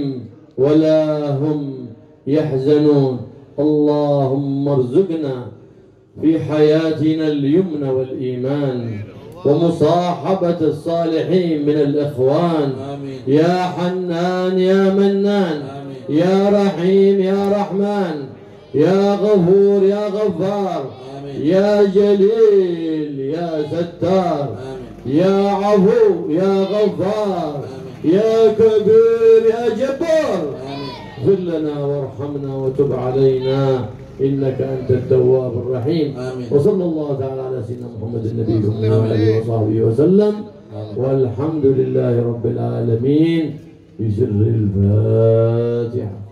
ولا هم يحزنون. اللهم ارزقنا في حياتنا اليمن والإيمان ومصاحبة الصالحين من الإخوان. آمين. يا حنان يا منان. آمين. يا رحيم يا رحمن. يا غفور يا غفار. آمين. يا جليل يا ستار. آمين. يا عفو يا غفار. آمين. يا كبير يا جبار. آمين. اغفر لنا وارحمنا وتب علينا إنك أنت التواب الرحيم. آمين. وصلى الله تعالى على سيدنا محمد النبي وعلى آله وصحبه وسلم. والحمد لله رب العالمين بسر الفاتحة.